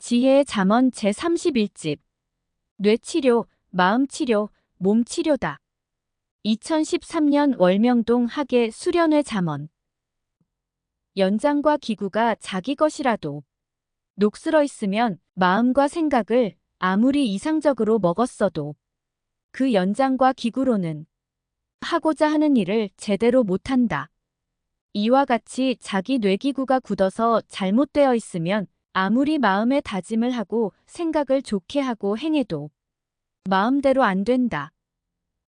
지혜의 잠언 제31집 뇌치료, 마음치료, 몸치료다. 2013년 월명동 학예 수련회 잠언. 연장과 기구가 자기 것이라도 녹슬어 있으면 마음과 생각을 아무리 이상적으로 먹었어도 그 연장과 기구로는 하고자 하는 일을 제대로 못한다. 이와 같이 자기 뇌기구가 굳어서 잘못되어 있으면 아무리 마음의 다짐을 하고 생각을 좋게 하고 행해도 마음대로 안 된다.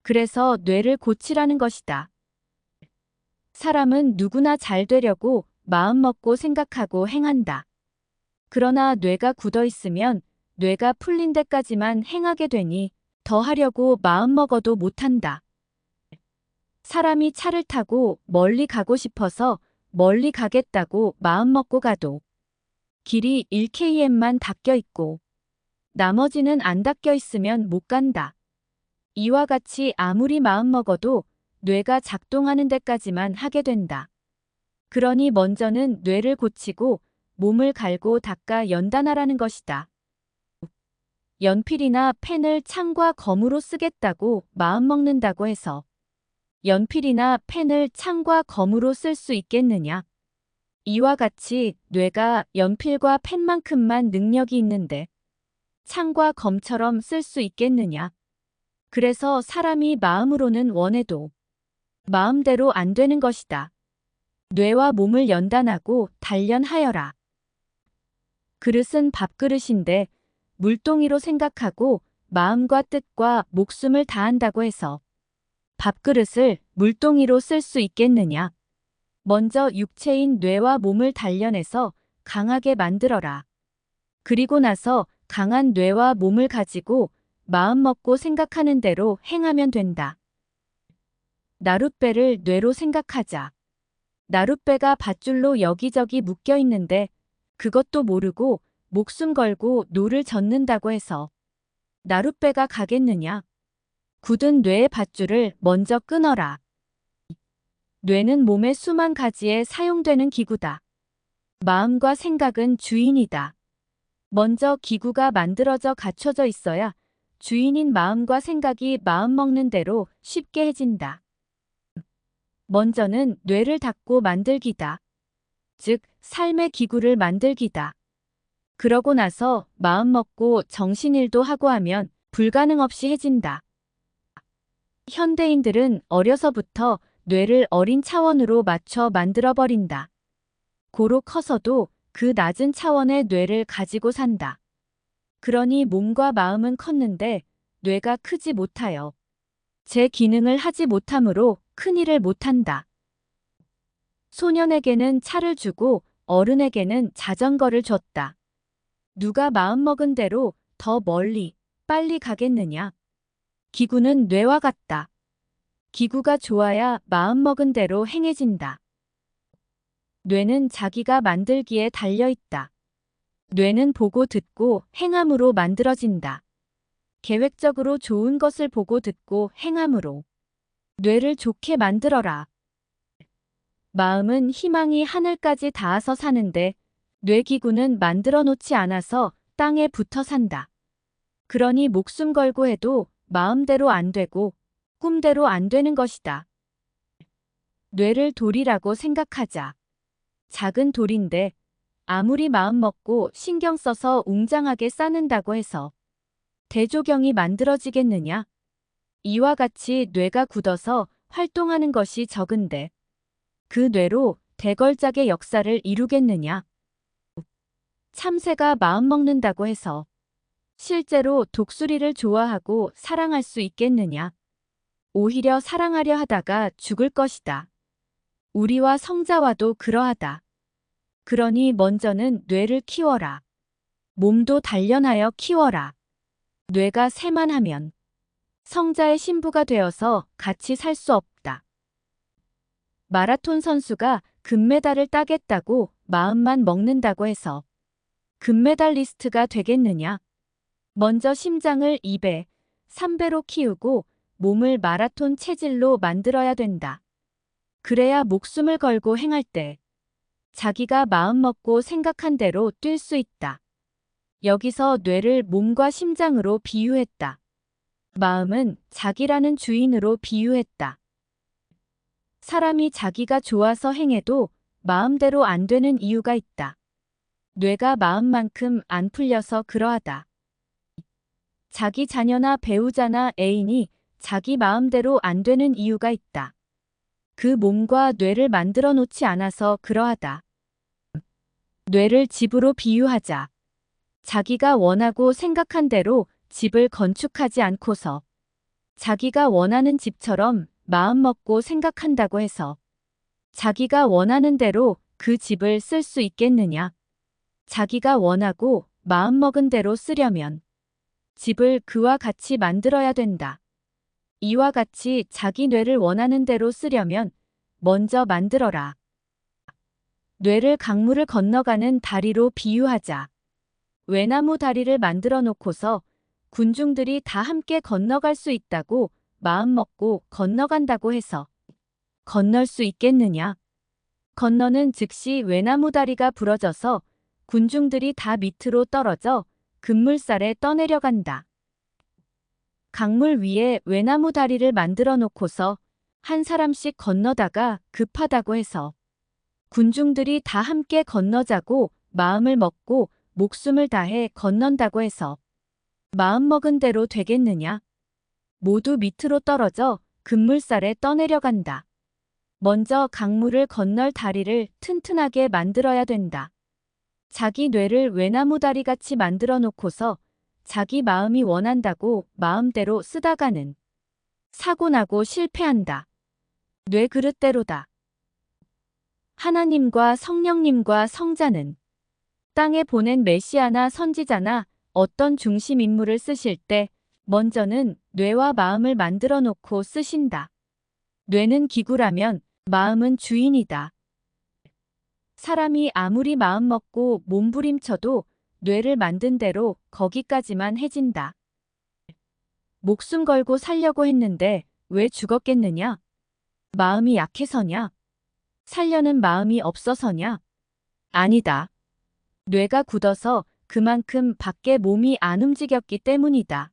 그래서 뇌를 고치라는 것이다. 사람은 누구나 잘 되려고 마음 먹고 생각하고 행한다. 그러나 뇌가 굳어 있으면 뇌가 풀린 데까지만 행하게 되니 더 하려고 마음 먹어도 못한다. 사람이 차를 타고 멀리 가고 싶어서 멀리 가겠다고 마음 먹고 가도 길이 1km만 닦여 있고 나머지는 안 닦여 있으면 못 간다. 이와 같이 아무리 마음 먹어도 뇌가 작동하는 데까지만 하게 된다. 그러니 먼저는 뇌를 고치고 몸을 갈고 닦아 연단하라는 것이다. 연필이나 펜을 창과 검으로 쓰겠다고 마음 먹는다고 해서 연필이나 펜을 창과 검으로 쓸 수 있겠느냐? 이와 같이 뇌가 연필과 펜만큼만 능력이 있는데 창과 검처럼 쓸 수 있겠느냐? 그래서 사람이 마음으로는 원해도 마음대로 안 되는 것이다. 뇌와 몸을 연단하고 단련하여라. 그릇은 밥그릇인데 물동이로 생각하고 마음과 뜻과 목숨을 다한다고 해서 밥그릇을 물동이로 쓸 수 있겠느냐? 먼저 육체인 뇌와 몸을 단련해서 강하게 만들어라. 그리고 나서 강한 뇌와 몸을 가지고 마음 먹고 생각하는 대로 행하면 된다. 나룻배를 뇌로 생각하자. 나룻배가 밧줄로 여기저기 묶여 있는데 그것도 모르고 목숨 걸고 노를 젓는다고 해서 나룻배가 가겠느냐? 굳은 뇌의 밧줄을 먼저 끊어라. 뇌는 몸의 수만 가지에 사용되는 기구다. 마음과 생각은 주인이다. 먼저 기구가 만들어져 갖춰져 있어야 주인인 마음과 생각이 마음 먹는 대로 쉽게 해진다. 먼저는 뇌를 닦고 만들기다. 즉, 삶의 기구를 만들기다. 그러고 나서 마음 먹고 정신일도 하고 하면 불가능 없이 해진다. 현대인들은 어려서부터 뇌를 어린 차원으로 맞춰 만들어버린다. 고로 커서도 그 낮은 차원의 뇌를 가지고 산다. 그러니 몸과 마음은 컸는데 뇌가 크지 못하여 제 기능을 하지 못하므로 큰일을 못한다. 소년에게는 차를 주고 어른에게는 자전거를 줬다. 누가 마음먹은 대로 더 멀리, 빨리 가겠느냐? 기구는 뇌와 같다. 기구가 좋아야 마음먹은 대로 행해진다. 뇌는 자기가 만들기에 달려있다. 뇌는 보고 듣고 행함으로 만들어진다. 계획적으로 좋은 것을 보고 듣고 행함으로 뇌를 좋게 만들어라. 마음은 희망이 하늘까지 닿아서 사는데 뇌기구는 만들어 놓지 않아서 땅에 붙어 산다. 그러니 목숨 걸고 해도 마음대로 안 되고 꿈대로 안 되는 것이다. 뇌를 돌이라고 생각하자. 작은 돌인데 아무리 마음 먹고 신경 써서 웅장하게 쌓는다고 해서 대조경이 만들어지겠느냐? 이와 같이 뇌가 굳어서 활동하는 것이 적은데 그 뇌로 대걸작의 역사를 이루겠느냐? 참새가 마음 먹는다고 해서 실제로 독수리를 좋아하고 사랑할 수 있겠느냐? 오히려 사랑하려 하다가 죽을 것이다. 우리와 성자와도 그러하다. 그러니 먼저는 뇌를 키워라. 몸도 단련하여 키워라. 뇌가 새만하면 성자의 신부가 되어서 같이 살 수 없다. 마라톤 선수가 금메달을 따겠다고 마음만 먹는다고 해서 금메달리스트가 되겠느냐? 먼저 심장을 2배, 3배로 키우고 몸을 마라톤 체질로 만들어야 된다. 그래야 목숨을 걸고 행할 때 자기가 마음 먹고 생각한 대로 뛸 수 있다. 여기서 뇌를 몸과 심장으로 비유했다. 마음은 자기라는 주인으로 비유했다. 사람이 자기가 좋아서 행해도 마음대로 안 되는 이유가 있다. 뇌가 마음만큼 안 풀려서 그러하다. 자기 자녀나 배우자나 애인이 자기 마음대로 안 되는 이유가 있다. 그 몸과 뇌를 만들어 놓지 않아서 그러하다. 뇌를 집으로 비유하자. 자기가 원하고 생각한 대로 집을 건축하지 않고서 자기가 원하는 집처럼 마음먹고 생각한다고 해서 자기가 원하는 대로 그 집을 쓸 수 있겠느냐? 자기가 원하고 마음먹은 대로 쓰려면 집을 그와 같이 만들어야 된다. 이와 같이 자기 뇌를 원하는 대로 쓰려면 먼저 만들어라. 뇌를 강물을 건너가는 다리로 비유하자. 외나무 다리를 만들어 놓고서 군중들이 다 함께 건너갈 수 있다고 마음먹고 건너간다고 해서 건널 수 있겠느냐? 건너는 즉시 외나무 다리가 부러져서 군중들이 다 밑으로 떨어져 급물살에 떠내려간다. 강물 위에 외나무 다리를 만들어 놓고서 한 사람씩 건너다가 급하다고 해서 군중들이 다 함께 건너자고 마음을 먹고 목숨을 다해 건넌다고 해서 마음먹은 대로 되겠느냐? 모두 밑으로 떨어져 급물살에 떠내려간다. 먼저 강물을 건널 다리를 튼튼하게 만들어야 된다. 자기 뇌를 외나무 다리같이 만들어 놓고서 자기 마음이 원한다고 마음대로 쓰다가는 사고나고 실패한다. 뇌 그릇대로다. 하나님과 성령님과 성자는 땅에 보낸 메시아나 선지자나 어떤 중심 인물을 쓰실 때 먼저는 뇌와 마음을 만들어 놓고 쓰신다. 뇌는 기구라면 마음은 주인이다. 사람이 아무리 마음먹고 몸부림쳐도 뇌를 만든 대로 거기까지만 해진다. 목숨 걸고 살려고 했는데 왜 죽었겠느냐? 마음이 약해서냐? 살려는 마음이 없어서냐? 아니다. 뇌가 굳어서 그만큼 밖에 몸이 안 움직였기 때문이다.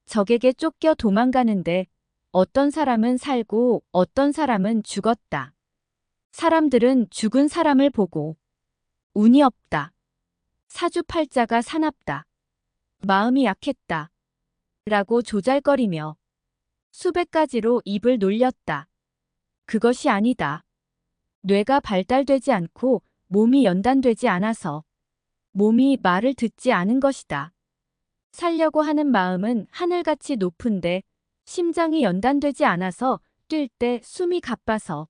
적에게 쫓겨 도망가는데 어떤 사람은 살고 어떤 사람은 죽었다. 사람들은 죽은 사람을 보고 운이 없다. 사주팔자가 사납다. 마음이 약했다. 라고 조잘거리며 수백 가지로 입을 놀렸다. 그것이 아니다. 뇌가 발달되지 않고 몸이 연단되지 않아서 몸이 말을 듣지 않은 것이다. 살려고 하는 마음은 하늘같이 높은데 심장이 연단되지 않아서 뛸 때 숨이 가빠서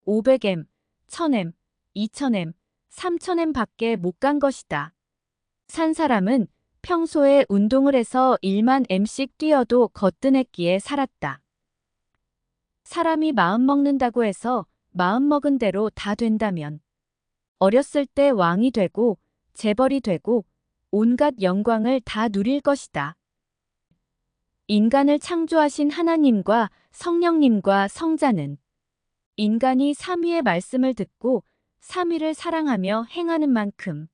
500m, 1000m, 2000m, 3000m 밖에 못 간 것이다. 산 사람은 평소에 운동을 해서 1만 m씩 뛰어도 거뜬했기에 살았다. 사람이 마음 먹는다고 해서 마음 먹은 대로 다 된다면 어렸을 때 왕이 되고 재벌이 되고 온갖 영광을 다 누릴 것이다. 인간을 창조하신 하나님과 성령님과 성자는 인간이 삼위의 말씀을 듣고 삼위를 사랑하며 행하는 만큼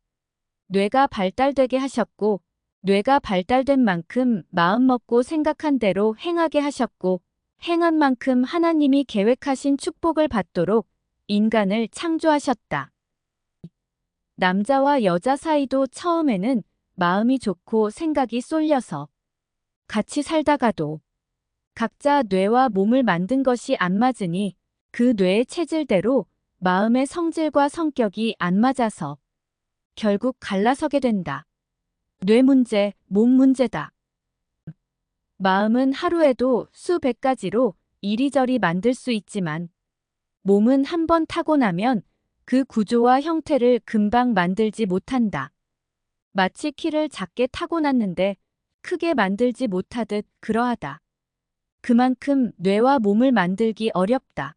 뇌가 발달되게 하셨고 뇌가 발달된 만큼 마음 먹고 생각한 대로 행하게 하셨고 행한 만큼 하나님이 계획하신 축복을 받도록 인간을 창조하셨다. 남자와 여자 사이도 처음에는 마음이 좋고 생각이 쏠려서 같이 살다가도 각자 뇌와 몸을 만든 것이 안 맞으니 그 뇌의 체질대로 마음의 성질과 성격이 안 맞아서 결국 갈라서게 된다. 뇌 문제, 몸 문제다. 마음은 하루에도 수백 가지로 이리저리 만들 수 있지만 몸은 한 번 타고나면 그 구조와 형태를 금방 만들지 못한다. 마치 키를 작게 타고났는데 크게 만들지 못하듯 그러하다. 그만큼 뇌와 몸을 만들기 어렵다.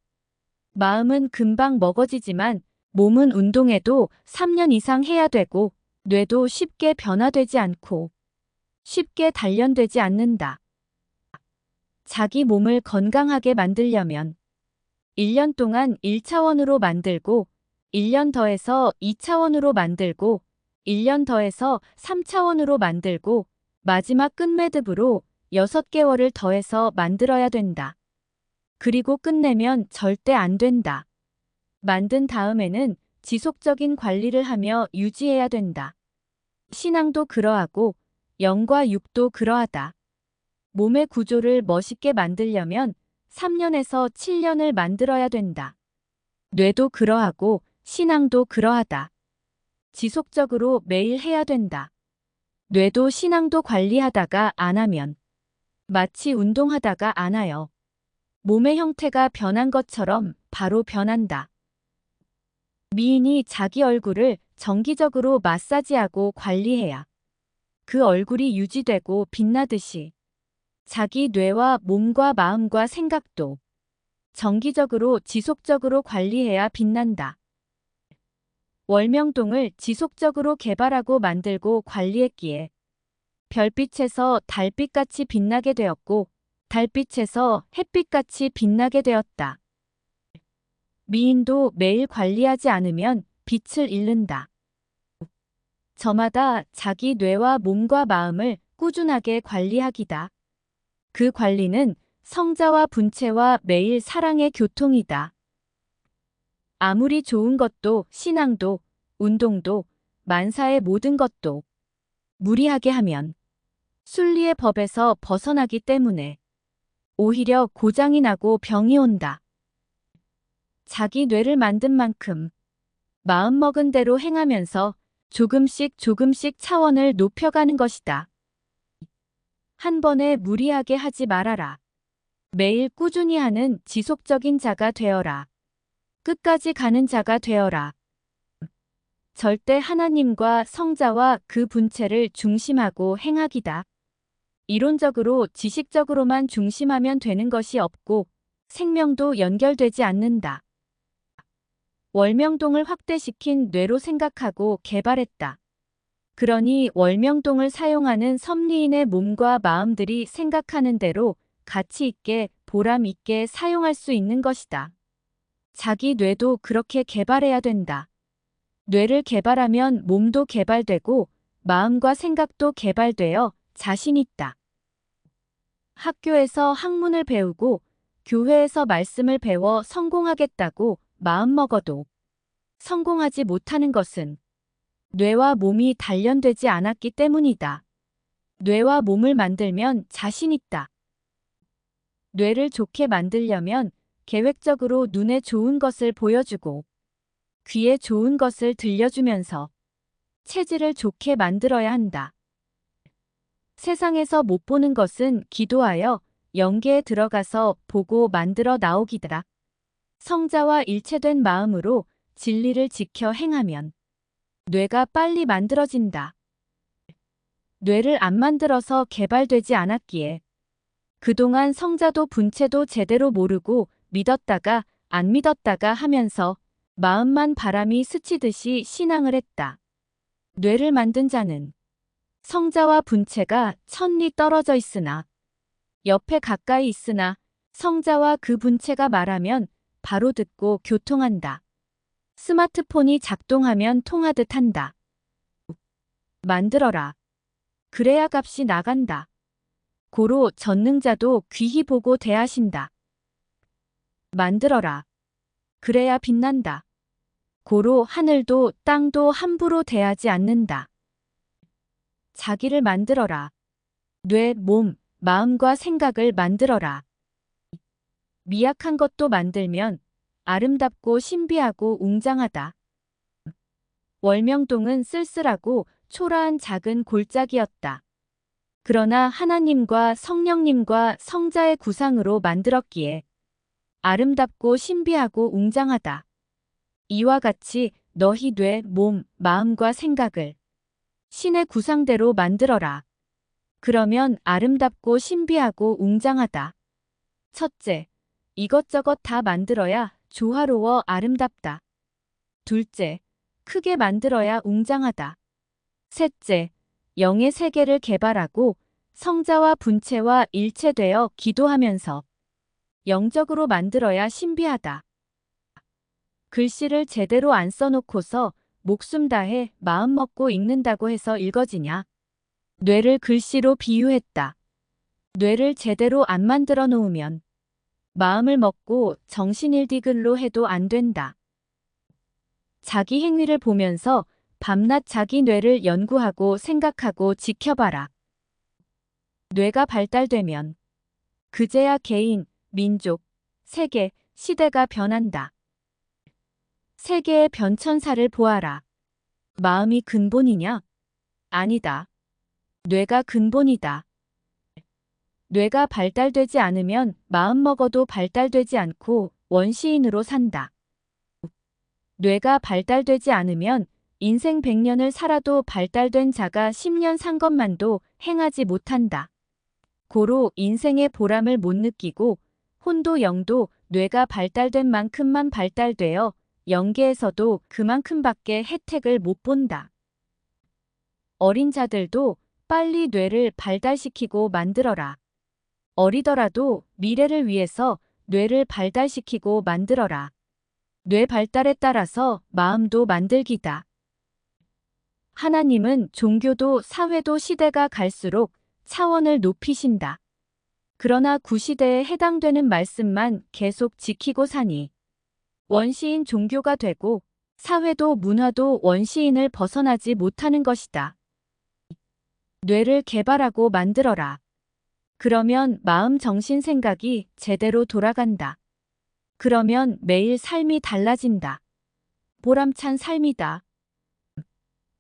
마음은 금방 먹어지지만 몸은 운동해도 3년 이상 해야 되고 뇌도 쉽게 변화되지 않고 쉽게 단련되지 않는다. 자기 몸을 건강하게 만들려면 1년 동안 1차원으로 만들고 1년 더해서 2차원으로 만들고 1년 더해서 3차원으로 만들고 마지막 끝매듭으로 6개월을 더해서 만들어야 된다. 그리고 끝내면 절대 안 된다. 만든 다음에는 지속적인 관리를 하며 유지해야 된다. 신앙도 그러하고 영과 육도 그러하다. 몸의 구조를 멋있게 만들려면 3년에서 7년을 만들어야 된다. 뇌도 그러하고 신앙도 그러하다. 지속적으로 매일 해야 된다. 뇌도 신앙도 관리하다가 안 하면 마치 운동하다가 안 하여 몸의 형태가 변한 것처럼 바로 변한다. 미인이 자기 얼굴을 정기적으로 마사지하고 관리해야 그 얼굴이 유지되고 빛나듯이 자기 뇌와 몸과 마음과 생각도 정기적으로 지속적으로 관리해야 빛난다. 월명동을 지속적으로 개발하고 만들고 관리했기에 별빛에서 달빛같이 빛나게 되었고 달빛에서 햇빛같이 빛나게 되었다. 미인도 매일 관리하지 않으면 빛을 잃는다. 저마다 자기 뇌와 몸과 마음을 꾸준하게 관리하기다. 그 관리는 성자와 분체와 매일 사랑의 교통이다. 아무리 좋은 것도 신앙도 운동도 만사의 모든 것도 무리하게 하면 순리의 법에서 벗어나기 때문에 오히려 고장이 나고 병이 온다. 자기 뇌를 만든 만큼 마음먹은 대로 행하면서 조금씩 조금씩 차원을 높여가는 것이다. 한 번에 무리하게 하지 말아라. 매일 꾸준히 하는 지속적인 자가 되어라. 끝까지 가는 자가 되어라. 절대 하나님과 성자와 그 분체를 중심하고 행하기다. 이론적으로 지식적으로만 중심하면 되는 것이 없고 생명도 연결되지 않는다. 월명동을 확대시킨 뇌로 생각하고 개발했다. 그러니 월명동을 사용하는 섭리인의 몸과 마음들이 생각하는 대로 가치 있게 보람 있게 사용할 수 있는 것이다. 자기 뇌도 그렇게 개발해야 된다. 뇌를 개발하면 몸도 개발되고 마음과 생각도 개발되어 자신 있다. 학교에서 학문을 배우고 교회에서 말씀을 배워 성공하겠다고 마음먹어도 성공하지 못하는 것은 뇌와 몸이 단련되지 않았기 때문이다. 뇌와 몸을 만들면 자신 있다. 뇌를 좋게 만들려면 계획적으로 눈에 좋은 것을 보여주고 귀에 좋은 것을 들려주면서 체질을 좋게 만들어야 한다. 세상에서 못 보는 것은 기도하여 영계에 들어가서 보고 만들어 나오기다. 성자와 일체된 마음으로 진리를 지켜 행하면 뇌가 빨리 만들어진다. 뇌를 안 만들어서 개발되지 않았기에 그동안 성자도 분체도 제대로 모르고 믿었다가 안 믿었다가 하면서 마음만 바람이 스치듯이 신앙을 했다. 뇌를 만든 자는 성자와 분체가 천리 떨어져 있으나 옆에 가까이 있으나 성자와 그 분체가 말하면 바로 듣고 교통한다. 스마트폰이 작동하면 통하듯 한다. 만들어라. 그래야 값이 나간다. 고로 전능자도 귀히 보고 대하신다. 만들어라. 그래야 빛난다. 고로 하늘도 땅도 함부로 대하지 않는다. 자기를 만들어라. 뇌, 몸, 마음과 생각을 만들어라. 미약한 것도 만들면 아름답고 신비하고 웅장하다. 월명동은 쓸쓸하고 초라한 작은 골짜기였다. 그러나 하나님과 성령님과 성자의 구상으로 만들었기에 아름답고 신비하고 웅장하다. 이와 같이 너희 뇌, 몸, 마음과 생각을 신의 구상대로 만들어라. 그러면 아름답고 신비하고 웅장하다. 첫째, 이것저것 다 만들어야 조화로워 아름답다. 둘째, 크게 만들어야 웅장하다. 셋째, 영의 세계를 개발하고 성자와 분체와 일체되어 기도하면서 영적으로 만들어야 신비하다. 글씨를 제대로 안 써놓고서 목숨 다해 마음 먹고 읽는다고 해서 읽어지냐? 뇌를 글씨로 비유했다. 뇌를 제대로 안 만들어 놓으면 마음을 먹고 정신일디글로 해도 안 된다. 자기 행위를 보면서 밤낮 자기 뇌를 연구하고 생각하고 지켜봐라. 뇌가 발달되면 그제야 개인, 민족, 세계, 시대가 변한다. 세계의 변천사를 보아라. 마음이 근본이냐? 아니다. 뇌가 근본이다. 뇌가 발달되지 않으면 마음 먹어도 발달되지 않고 원시인으로 산다. 뇌가 발달되지 않으면 인생 100년을 살아도 발달된 자가 10년 산 것만도 행하지 못한다. 고로 인생의 보람을 못 느끼고 혼도 영도 뇌가 발달된 만큼만 발달되어 영계에서도 그만큼밖에 혜택을 못 본다. 어린 자들도 빨리 뇌를 발달시키고 만들어라. 어리더라도 미래를 위해서 뇌를 발달시키고 만들어라. 뇌 발달에 따라서 마음도 만들기다. 하나님은 종교도 사회도 시대가 갈수록 차원을 높이신다. 그러나 구시대에 해당되는 말씀만 계속 지키고 사니 원시인 종교가 되고 사회도 문화도 원시인을 벗어나지 못하는 것이다. 뇌를 개발하고 만들어라. 그러면 마음 정신 생각이 제대로 돌아간다. 그러면 매일 삶이 달라진다. 보람찬 삶이다.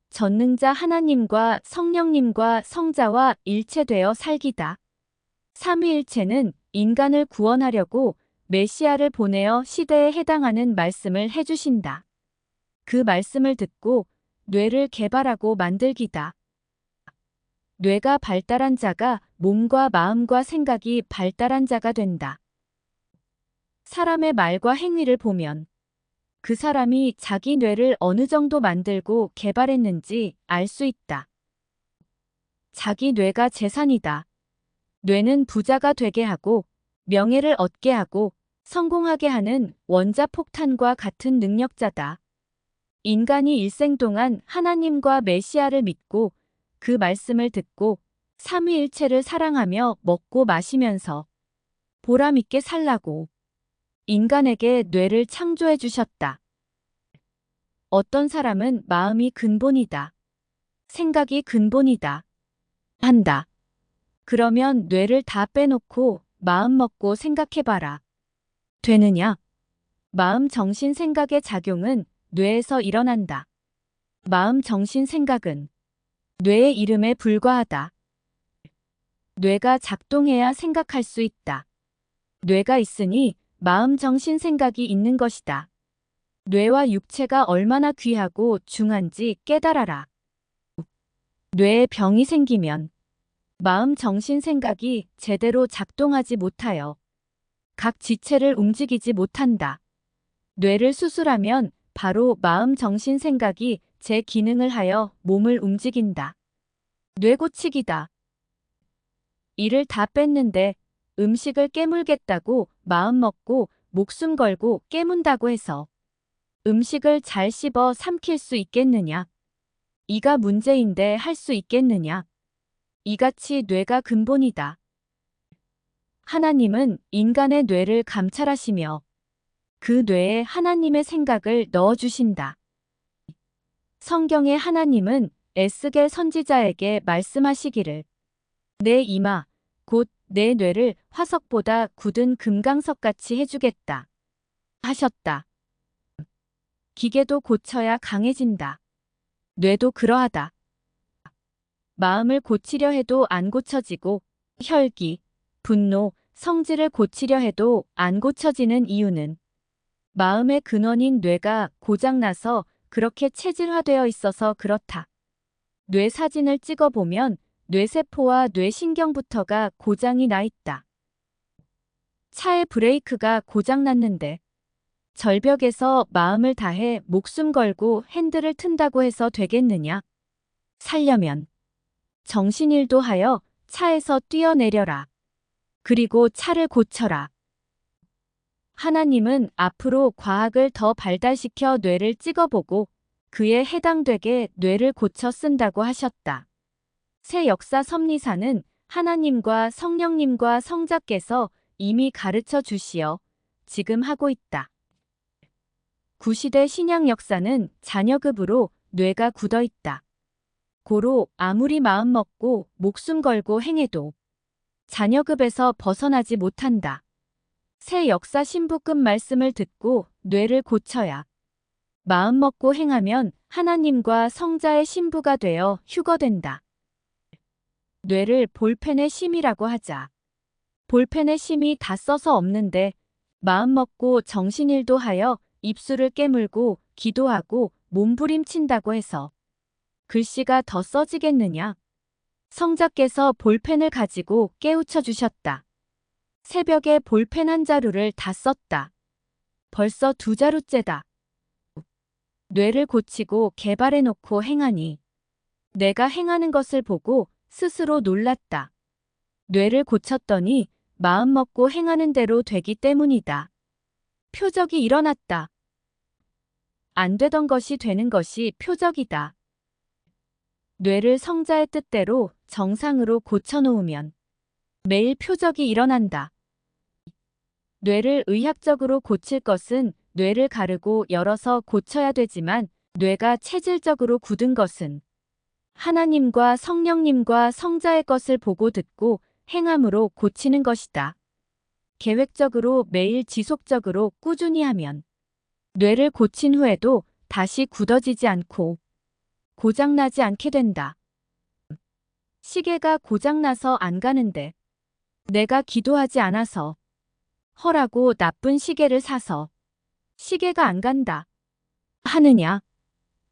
전능자 하나님과 성령님과 성자와 일체되어 살기다. 삼위일체는 인간을 구원하려고 메시아를 보내어 시대에 해당하는 말씀을 해주신다. 그 말씀을 듣고 뇌를 개발하고 만들기다. 뇌가 발달한 자가 몸과 마음과 생각이 발달한 자가 된다. 사람의 말과 행위를 보면 그 사람이 자기 뇌를 어느 정도 만들고 개발했는지 알 수 있다. 자기 뇌가 재산이다. 뇌는 부자가 되게 하고 명예를 얻게 하고 성공하게 하는 원자폭탄과 같은 능력자다. 인간이 일생 동안 하나님과 메시아를 믿고 그 말씀을 듣고 삼위일체를 사랑하며 먹고 마시면서 보람 있게 살라고 인간에게 뇌를 창조해 주셨다. 어떤 사람은 마음이 근본이다. 생각이 근본이다. 한다. 그러면 뇌를 다 빼놓고 마음 먹고 생각해봐라. 되느냐? 마음 정신 생각의 작용은 뇌에서 일어난다. 마음 정신 생각은 뇌의 이름에 불과하다. 뇌가 작동해야 생각할 수 있다. 뇌가 있으니 마음 정신 생각이 있는 것이다. 뇌와 육체가 얼마나 귀하고 중한지 깨달아라. 뇌에 병이 생기면 마음 정신 생각이 제대로 작동하지 못하여 각 지체를 움직이지 못한다. 뇌를 수술하면 바로 마음 정신 생각이 제 기능을 하여 몸을 움직인다. 뇌 고치기다. 이를 다 뺐는데 음식을 깨물겠다고 마음 먹고 목숨 걸고 깨문다고 해서 음식을 잘 씹어 삼킬 수 있겠느냐? 이가 문제인데 할 수 있겠느냐? 이같이 뇌가 근본이다. 하나님은 인간의 뇌를 감찰하시며 그 뇌에 하나님의 생각을 넣어주신다. 성경의 하나님은 에스겔 선지자에게 말씀하시기를 내 이마, 곧 내 뇌를 화석보다 굳은 금강석같이 해주겠다 하셨다. 기계도 고쳐야 강해진다. 뇌도 그러하다. 마음을 고치려 해도 안 고쳐지고 혈기, 분노, 성질을 고치려 해도 안 고쳐지는 이유는 마음의 근원인 뇌가 고장나서 그렇게 체질화되어 있어서 그렇다. 뇌 사진을 찍어보면 뇌세포와 뇌신경부터가 고장이 나 있다. 차의 브레이크가 고장났는데 절벽에서 마음을 다해 목숨 걸고 핸들을 튼다고 해서 되겠느냐? 살려면 정신일도 하여 차에서 뛰어내려라. 그리고 차를 고쳐라. 하나님은 앞으로 과학을 더 발달시켜 뇌를 찍어보고 그에 해당되게 뇌를 고쳐 쓴다고 하셨다. 새 역사 섭리사는 하나님과 성령님과 성자께서 이미 가르쳐 주시어 지금 하고 있다. 구시대 신약 역사는 잔여급으로 뇌가 굳어 있다. 고로 아무리 마음 먹고 목숨 걸고 행해도 잔여급에서 벗어나지 못한다. 새 역사 신부급 말씀을 듣고 뇌를 고쳐야 마음 먹고 행하면 하나님과 성자의 신부가 되어 휴거된다. 뇌를 볼펜의 심이라고 하자. 볼펜의 심이 다 써서 없는데 마음 먹고 정신일도 하여 입술을 깨물고 기도하고 몸부림친다고 해서 글씨가 더 써지겠느냐. 성자께서 볼펜을 가지고 깨우쳐 주셨다. 새벽에 볼펜 한 자루를 다 썼다. 벌써 2자루째다. 뇌를 고치고 개발해놓고 행하니 내가 행하는 것을 보고 스스로 놀랐다. 뇌를 고쳤더니 마음 먹고 행하는 대로 되기 때문이다. 표적이 일어났다. 안 되던 것이 되는 것이 표적이다. 뇌를 성자의 뜻대로 정상으로 고쳐놓으면 매일 표적이 일어난다. 뇌를 의학적으로 고칠 것은 뇌를 가르고 열어서 고쳐야 되지만 뇌가 체질적으로 굳은 것은 하나님과 성령님과 성자의 것을 보고 듣고 행함으로 고치는 것이다. 계획적으로 매일 지속적으로 꾸준히 하면 뇌를 고친 후에도 다시 굳어지지 않고 고장나지 않게 된다. 시계가 고장나서 안 가는데 내가 기도하지 않아서 허라고 나쁜 시계를 사서 시계가 안 간다 하느냐?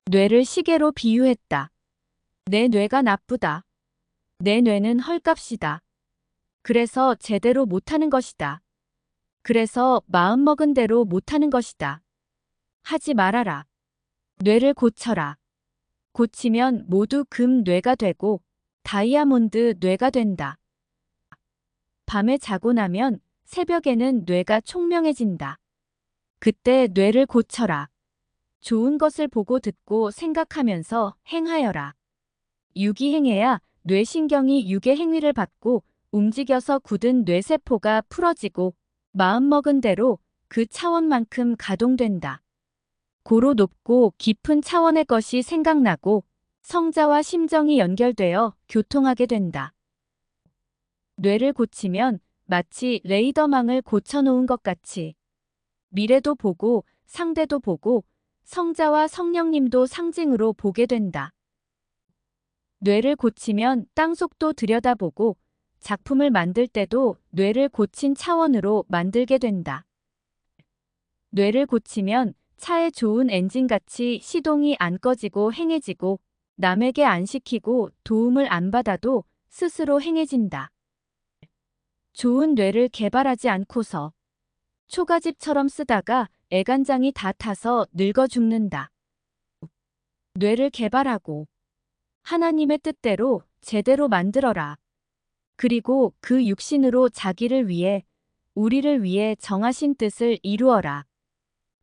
뇌를 시계로 비유했다. 내 뇌가 나쁘다. 내 뇌는 헐값이다. 그래서 제대로 못하는 것이다. 그래서 마음먹은 대로 못하는 것이다. 하지 말아라. 뇌를 고쳐라. 고치면 모두 금 뇌가 되고 다이아몬드 뇌가 된다. 밤에 자고 나면 새벽에는 뇌가 총명해진다. 그때 뇌를 고쳐라. 좋은 것을 보고 듣고 생각하면서 행하여라. 유기행해야 뇌신경이 유계 행위를 받고 움직여서 굳은 뇌세포가 풀어지고 마음먹은 대로 그 차원만큼 가동된다. 고로 높고 깊은 차원의 것이 생각나고 성자와 심정이 연결되어 교통하게 된다. 뇌를 고치면 마치 레이더망을 고쳐놓은 것 같이 미래도 보고 상대도 보고 성자와 성령님도 상징으로 보게 된다. 뇌를 고치면 땅속도 들여다보고 작품을 만들 때도 뇌를 고친 차원으로 만들게 된다. 뇌를 고치면 차에 좋은 엔진같이 시동이 안 꺼지고 행해지고 남에게 안 시키고 도움을 안 받아도 스스로 행해진다. 좋은 뇌를 개발하지 않고서 초가집처럼 쓰다가 애간장이 다 타서 늙어 죽는다. 뇌를 개발하고 하나님의 뜻대로 제대로 만들어라. 그리고 그 육신으로 자기를 위해 우리를 위해 정하신 뜻을 이루어라.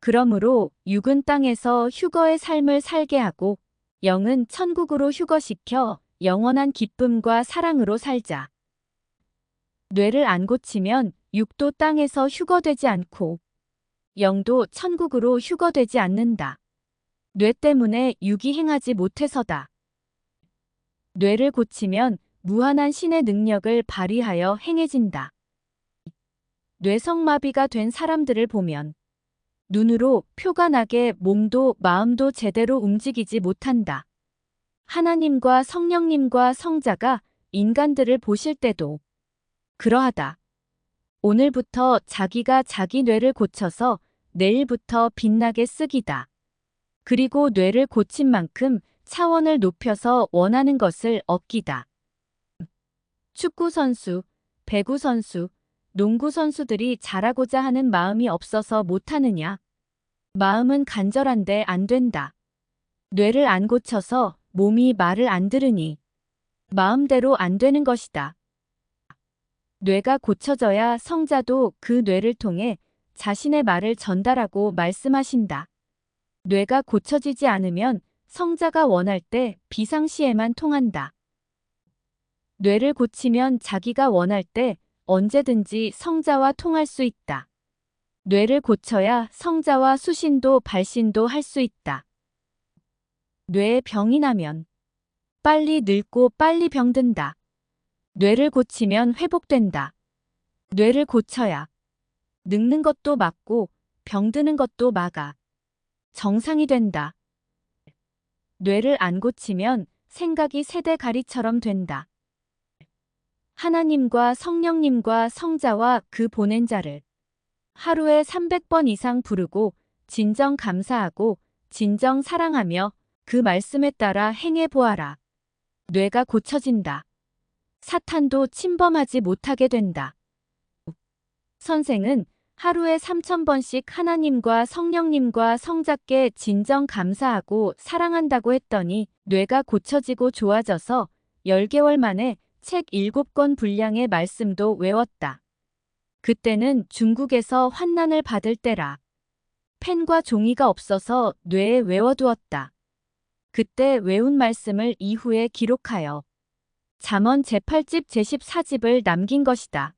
그러므로 육은 땅에서 휴거의 삶을 살게 하고 영은 천국으로 휴거시켜 영원한 기쁨과 사랑으로 살자. 뇌를 안 고치면 육도 땅에서 휴거되지 않고 영도 천국으로 휴거되지 않는다. 뇌 때문에 육이 행하지 못해서다. 뇌를 고치면 무한한 신의 능력을 발휘하여 행해진다. 뇌성마비가 된 사람들을 보면 눈으로 표가 나게 몸도 마음도 제대로 움직이지 못한다. 하나님과 성령님과 성자가 인간들을 보실 때도 그러하다. 오늘부터 자기가 자기 뇌를 고쳐서 내일부터 빛나게 쓰기다. 그리고 뇌를 고친 만큼 차원을 높여서 원하는 것을 얻기다. 축구선수, 배구선수, 농구선수들이 잘하고자 하는 마음이 없어서 못하느냐? 마음은 간절한데 안 된다. 뇌를 안 고쳐서 몸이 말을 안 들으니 마음대로 안 되는 것이다. 뇌가 고쳐져야 성자도 그 뇌를 통해 자신의 말을 전달하고 말씀하신다. 뇌가 고쳐지지 않으면 성자가 원할 때 비상시에만 통한다. 뇌를 고치면 자기가 원할 때 언제든지 성자와 통할 수 있다. 뇌를 고쳐야 성자와 수신도 발신도 할 수 있다. 뇌에 병이 나면 빨리 늙고 빨리 병든다. 뇌를 고치면 회복된다. 뇌를 고쳐야 늙는 것도 막고 병드는 것도 막아 정상이 된다. 뇌를 안 고치면 생각이 세대가리처럼 된다. 하나님과 성령님과 성자와 그 보낸 자를 하루에 300번 이상 부르고 진정 감사하고 진정 사랑하며 그 말씀에 따라 행해 보아라. 뇌가 고쳐진다. 사탄도 침범하지 못하게 된다. 선생은 하루에 3000번씩 하나님과 성령님과 성자께 진정 감사하고 사랑한다고 했더니 뇌가 고쳐지고 좋아져서 10개월 만에 책 7권 분량의 말씀도 외웠다. 그때는 중국에서 환난을 받을 때라. 펜과 종이가 없어서 뇌에 외워두었다. 그때 외운 말씀을 이후에 기록하여 잠언 제8집 제14집을 남긴 것이다.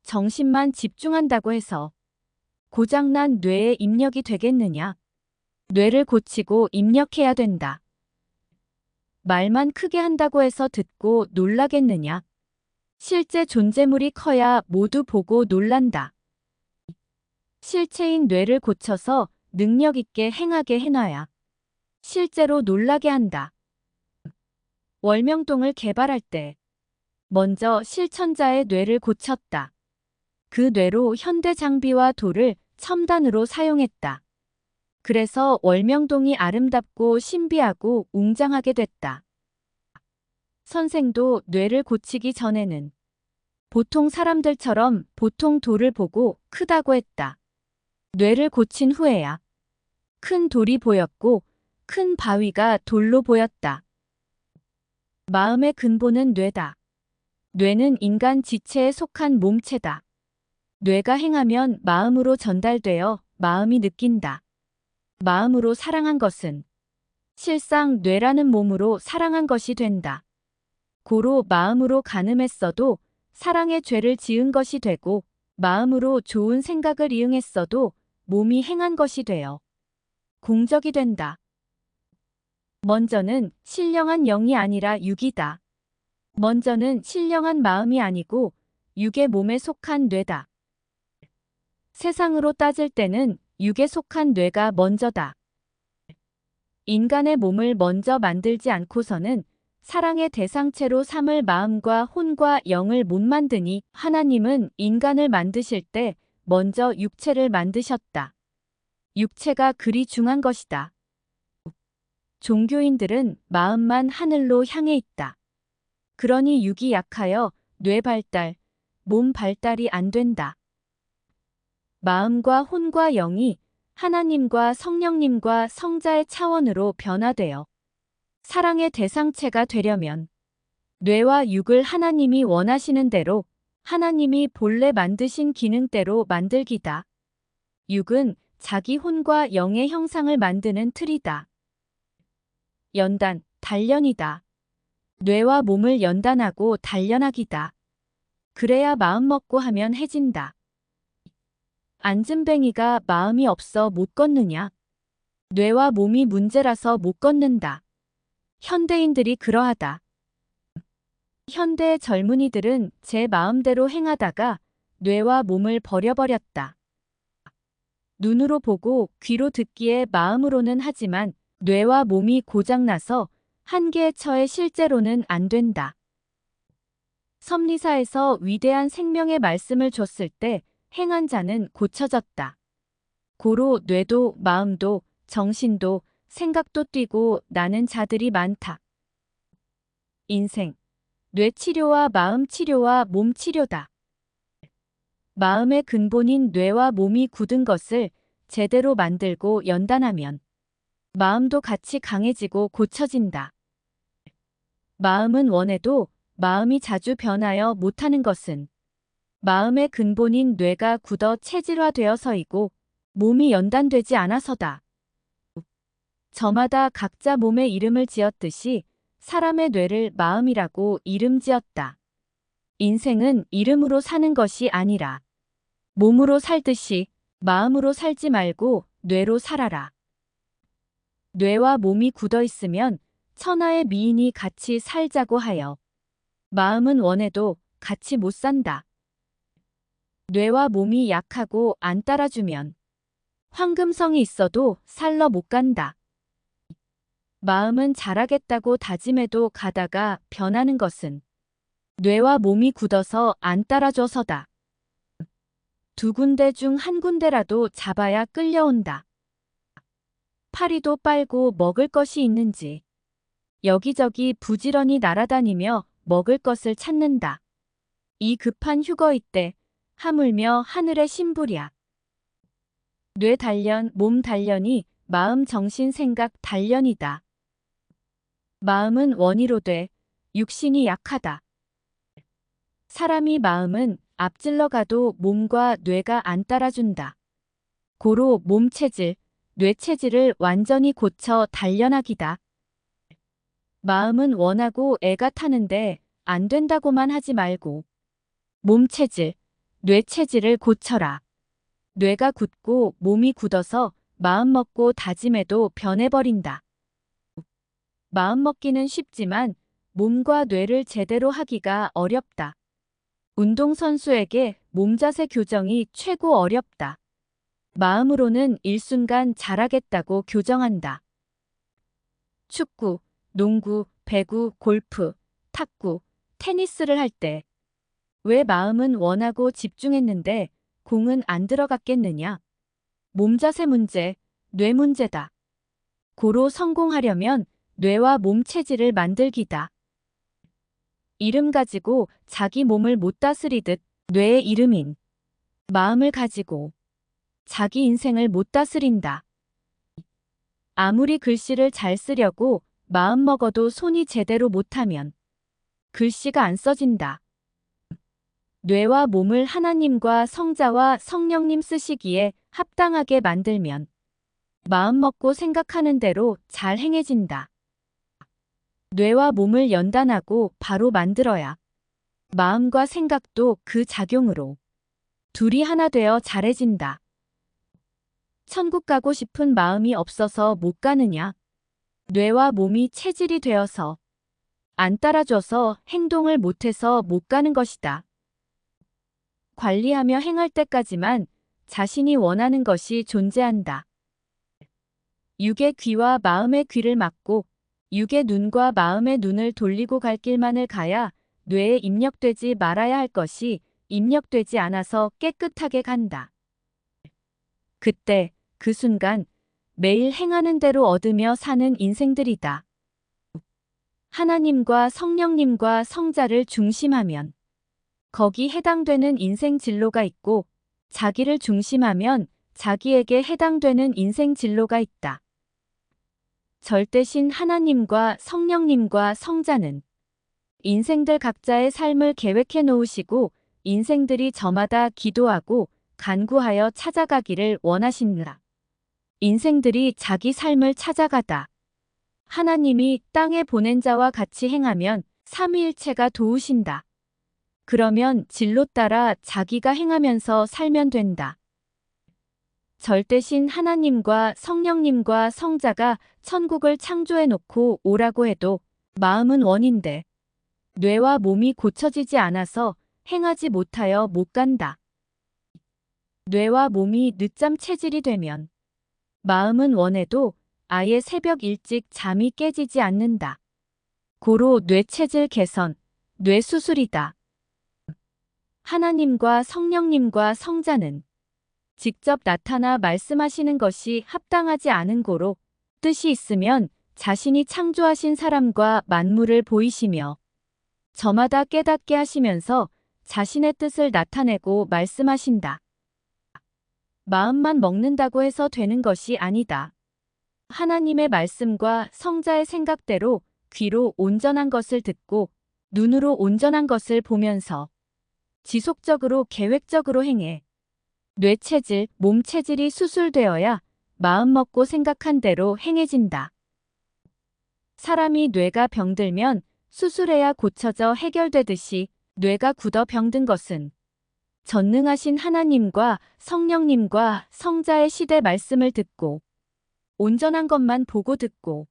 정신만 집중한다고 해서 고장난 뇌에 입력이 되겠느냐? 뇌를 고치고 입력해야 된다. 말만 크게 한다고 해서 듣고 놀라겠느냐? 실제 존재물이 커야 모두 보고 놀란다. 실체인 뇌를 고쳐서 능력 있게 행하게 해놔야 실제로 놀라게 한다. 월명동을 개발할 때 먼저 실천자의 뇌를 고쳤다. 그 뇌로 현대 장비와 돌을 첨단으로 사용했다. 그래서 월명동이 아름답고 신비하고 웅장하게 됐다. 선생도 뇌를 고치기 전에는 보통 사람들처럼 보통 돌을 보고 크다고 했다. 뇌를 고친 후에야 큰 돌이 보였고 큰 바위가 돌로 보였다. 마음의 근본은 뇌다. 뇌는 인간 지체에 속한 몸체다. 뇌가 행하면 마음으로 전달되어 마음이 느낀다. 마음으로 사랑한 것은 실상 뇌라는 몸으로 사랑한 것이 된다. 고로 마음으로 간음했어도 사랑의 죄를 지은 것이 되고 마음으로 좋은 생각을 이응했어도 몸이 행한 것이 되어 공적이 된다. 먼저는 신령한 영이 아니라 육이다. 먼저는 신령한 마음이 아니고 육의 몸에 속한 뇌다. 세상으로 따질 때는 육에 속한 뇌가 먼저다. 인간의 몸을 먼저 만들지 않고서는 사랑의 대상체로 삼을 마음과 혼과 영을 못 만드니 하나님은 인간을 만드실 때 먼저 육체를 만드셨다. 육체가 그리 중한 것이다. 종교인들은 마음만 하늘로 향해 있다. 그러니 육이 약하여 뇌 발달, 몸 발달이 안 된다. 마음과 혼과 영이 하나님과 성령님과 성자의 차원으로 변화되어 사랑의 대상체가 되려면 뇌와 육을 하나님이 원하시는 대로 하나님이 본래 만드신 기능대로 만들기다. 육은 자기 혼과 영의 형상을 만드는 틀이다. 연단, 단련이다. 뇌와 몸을 연단하고 단련하기다. 그래야 마음 먹고 하면 해진다. 안진뱅이가 마음이 없어 못 걷느냐? 뇌와 몸이 문제라서 못 걷는다. 현대인들이 그러하다. 현대의 젊은이들은 제 마음대로 행하다가 뇌와 몸을 버려버렸다. 눈으로 보고 귀로 듣기에 마음으로는 하지만 뇌와 몸이 고장나서 한계에 처해 실제로는 안 된다. 섭리사에서 위대한 생명의 말씀을 줬을 때 행한 자는 고쳐졌다. 고로 뇌도 마음도 정신도 생각도 뛰고 나는 자들이 많다. 인생, 뇌 치료와 마음 치료와 몸 치료다. 마음의 근본인 뇌와 몸이 굳은 것을 제대로 만들고 연단하면 마음도 같이 강해지고 고쳐진다. 마음은 원해도 마음이 자주 변하여 못하는 것은 마음의 근본인 뇌가 굳어 체질화되어서이고 몸이 연단되지 않아서다. 저마다 각자 몸의 이름을 지었듯이 사람의 뇌를 마음이라고 이름 지었다. 인생은 이름으로 사는 것이 아니라 몸으로 살듯이 마음으로 살지 말고 뇌로 살아라. 뇌와 몸이 굳어 있으면 천하의 미인이 같이 살자고 하여 마음은 원해도 같이 못 산다. 뇌와 몸이 약하고 안 따라주면 황금성이 있어도 살러 못 간다. 마음은 잘하겠다고 다짐해도 가다가 변하는 것은 뇌와 몸이 굳어서 안 따라줘서다. 두 군데 중 한 군데라도 잡아야 끌려온다. 파리도 빨고 먹을 것이 있는지 여기저기 부지런히 날아다니며 먹을 것을 찾는다. 이 급한 휴거이 때 하물며 하늘의 신부랴. 뇌 단련, 몸 단련이 마음, 정신, 생각 단련이다. 마음은 원이로 돼 육신이 약하다. 사람이 마음은 앞질러 가도 몸과 뇌가 안 따라준다. 고로 몸 체질, 뇌 체질을 완전히 고쳐 단련하기다. 마음은 원하고 애가 타는데 안 된다고만 하지 말고 몸 체질, 뇌 체질을 고쳐라. 뇌가 굳고 몸이 굳어서 마음 먹고 다짐해도 변해버린다. 마음 먹기는 쉽지만 몸과 뇌를 제대로 하기가 어렵다. 운동선수에게 몸자세 교정이 최고 어렵다. 마음으로는 일순간 잘하겠다고 교정한다. 축구, 농구, 배구, 골프, 탁구, 테니스를 할 때 왜 마음은 원하고 집중했는데 공은 안 들어갔겠느냐? 몸자세 문제, 뇌 문제다. 고로 성공하려면 뇌와 몸 체질을 만들기다. 이름 가지고 자기 몸을 못 다스리듯 뇌의 이름인 마음을 가지고 자기 인생을 못 다스린다. 아무리 글씨를 잘 쓰려고 마음 먹어도 손이 제대로 못하면 글씨가 안 써진다. 뇌와 몸을 하나님과 성자와 성령님 쓰시기에 합당하게 만들면 마음 먹고 생각하는 대로 잘 행해진다. 뇌와 몸을 연단하고 바로 만들어야 마음과 생각도 그 작용으로 둘이 하나 되어 잘해진다. 천국 가고 싶은 마음이 없어서 못 가느냐? 뇌와 몸이 체질이 되어서 안 따라줘서 행동을 못해서 못 가는 것이다. 관리하며 행할 때까지만 자신이 원하는 것이 존재한다. 육의 귀와 마음의 귀를 막고 육의 눈과 마음의 눈을 돌리고 갈 길만을 가야 뇌에 입력되지 말아야 할 것이 입력되지 않아서 깨끗하게 간다. 그때 그 순간 매일 행하는 대로 얻으며 사는 인생들이다. 하나님과 성령님과 성자를 중심하면 거기 해당되는 인생 진로가 있고 자기를 중심하면 자기에게 해당되는 인생 진로가 있다. 절대신 하나님과 성령님과 성자는 인생들 각자의 삶을 계획해 놓으시고 인생들이 저마다 기도하고 간구하여 찾아가기를 원하시느라 인생들이 자기 삶을 찾아가다 하나님이 땅에 보낸 자와 같이 행하면 삼위일체가 도우신다. 그러면 진로 따라 자기가 행하면서 살면 된다. 절대신 하나님과 성령님과 성자가 천국을 창조해 놓고 오라고 해도 마음은 원인데 뇌와 몸이 고쳐지지 않아서 행하지 못하여 못 간다. 뇌와 몸이 늦잠 체질이 되면 마음은 원해도 아예 새벽 일찍 잠이 깨지지 않는다. 고로 뇌 체질 개선, 뇌 수술이다. 하나님과 성령님과 성자는 직접 나타나 말씀하시는 것이 합당하지 않은 고로 뜻이 있으면 자신이 창조하신 사람과 만물을 보이시며 저마다 깨닫게 하시면서 자신의 뜻을 나타내고 말씀하신다. 마음만 먹는다고 해서 되는 것이 아니다. 하나님의 말씀과 성자의 생각대로 귀로 온전한 것을 듣고 눈으로 온전한 것을 보면서 지속적으로 계획적으로 행해 뇌체질, 몸체질이 수술되어야 마음먹고 생각한 대로 행해진다. 사람이 뇌가 병들면 수술해야 고쳐져 해결되듯이 뇌가 굳어 병든 것은 전능하신 하나님과 성령님과 성자의 시대 말씀을 듣고 온전한 것만 보고 듣고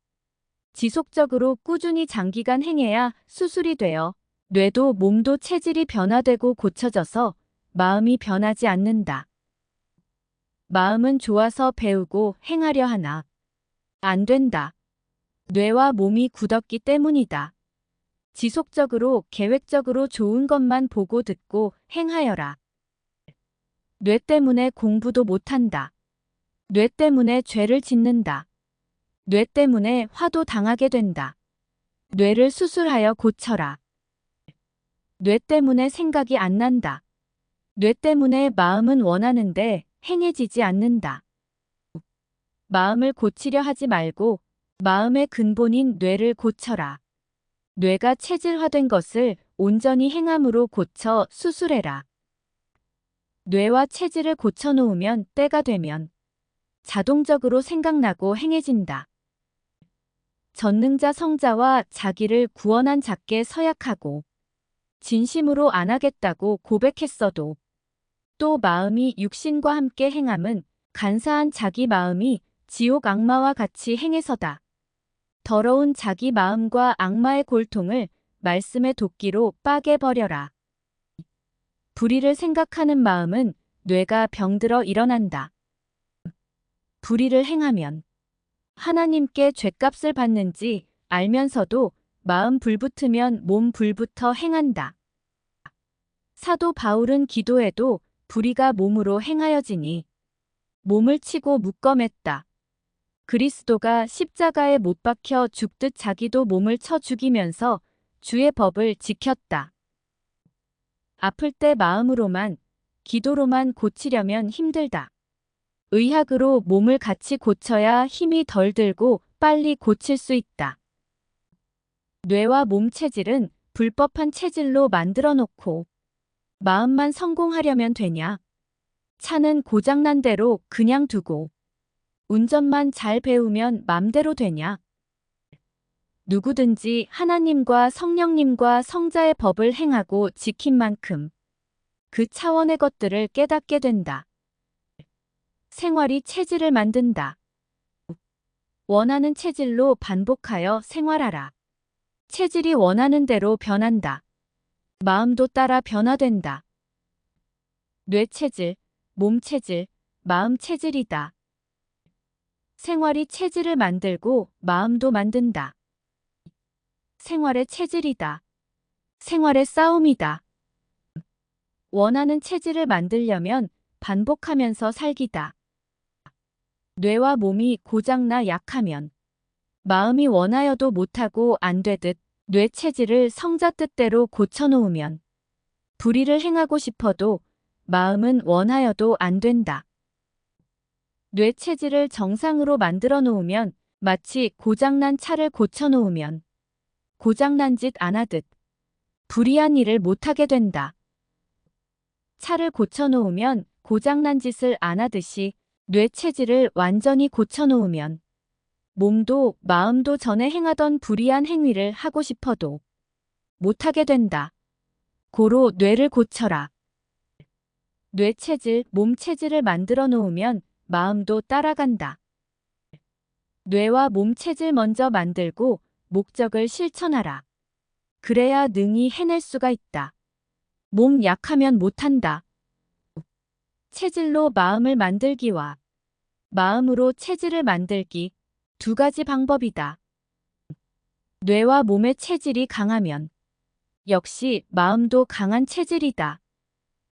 지속적으로 꾸준히 장기간 행해야 수술이 되어 뇌도 몸도 체질이 변화되고 고쳐져서 마음이 변하지 않는다. 마음은 좋아서 배우고 행하려 하나 안 된다. 뇌와 몸이 굳었기 때문이다. 지속적으로 계획적으로 좋은 것만 보고 듣고 행하여라. 뇌 때문에 공부도 못한다. 뇌 때문에 죄를 짓는다. 뇌 때문에 화도 당하게 된다. 뇌를 수술하여 고쳐라. 뇌 때문에 생각이 안 난다. 뇌 때문에 마음은 원하는데 행해지지 않는다. 마음을 고치려 하지 말고 마음의 근본인 뇌를 고쳐라. 뇌가 체질화된 것을 온전히 행함으로 고쳐 수술해라. 뇌와 체질을 고쳐놓으면 때가 되면 자동적으로 생각나고 행해진다. 전능자 성자와 자기를 구원한 자께 서약하고 진심으로 안 하겠다고 고백했어도 또 마음이 육신과 함께 행함은 간사한 자기 마음이 지옥 악마와 같이 행해서다. 더러운 자기 마음과 악마의 골통을 말씀의 도끼로 빠게 버려라. 불의를 생각하는 마음은 뇌가 병들어 일어난다. 불의를 행하면 하나님께 죗값을 받는지 알면서도 마음 불붙으면 몸 불부터 행한다. 사도 바울은 기도해도 불의가 몸으로 행하여지니 몸을 치고 묶어맸다. 그리스도가 십자가에 못 박혀 죽듯 자기도 몸을 쳐 죽이면서 주의 법을 지켰다. 아플 때 마음으로만, 기도로만 고치려면 힘들다. 의학으로 몸을 같이 고쳐야 힘이 덜 들고 빨리 고칠 수 있다. 뇌와 몸 체질은 불법한 체질로 만들어 놓고 마음만 성공하려면 되냐? 차는 고장난 대로 그냥 두고 운전만 잘 배우면 맘대로 되냐? 누구든지 하나님과 성령님과 성자의 법을 행하고 지킨 만큼 그 차원의 것들을 깨닫게 된다. 생활이 체질을 만든다. 원하는 체질로 반복하여 생활하라. 체질이 원하는 대로 변한다. 마음도 따라 변화된다. 뇌 체질, 몸 체질, 마음 체질이다. 생활이 체질을 만들고 마음도 만든다. 생활의 체질이다. 생활의 싸움이다. 원하는 체질을 만들려면 반복하면서 살기다. 뇌와 몸이 고장나 약하면 마음이 원하여도 못하고 안 되듯 뇌 체질을 성자 뜻대로 고쳐놓으면 불의를 행하고 싶어도 마음은 원하여도 안 된다. 뇌 체질을 정상으로 만들어 놓으면 마치 고장난 차를 고쳐놓으면 고장난 짓 안 하듯 불의한 일을 못하게 된다. 차를 고쳐놓으면 고장난 짓을 안 하듯이 뇌 체질을 완전히 고쳐놓으면 몸도 마음도 전에 행하던 불의한 행위를 하고 싶어도 못하게 된다. 고로 뇌를 고쳐라. 뇌 체질, 몸 체질을 만들어 놓으면 마음도 따라간다. 뇌와 몸 체질 먼저 만들고 목적을 실천하라. 그래야 능히 해낼 수가 있다. 몸 약하면 못한다. 체질로 마음을 만들기와 마음으로 체질을 만들기 두 가지 방법이다. 뇌와 몸의 체질이 강하면 역시 마음도 강한 체질이다.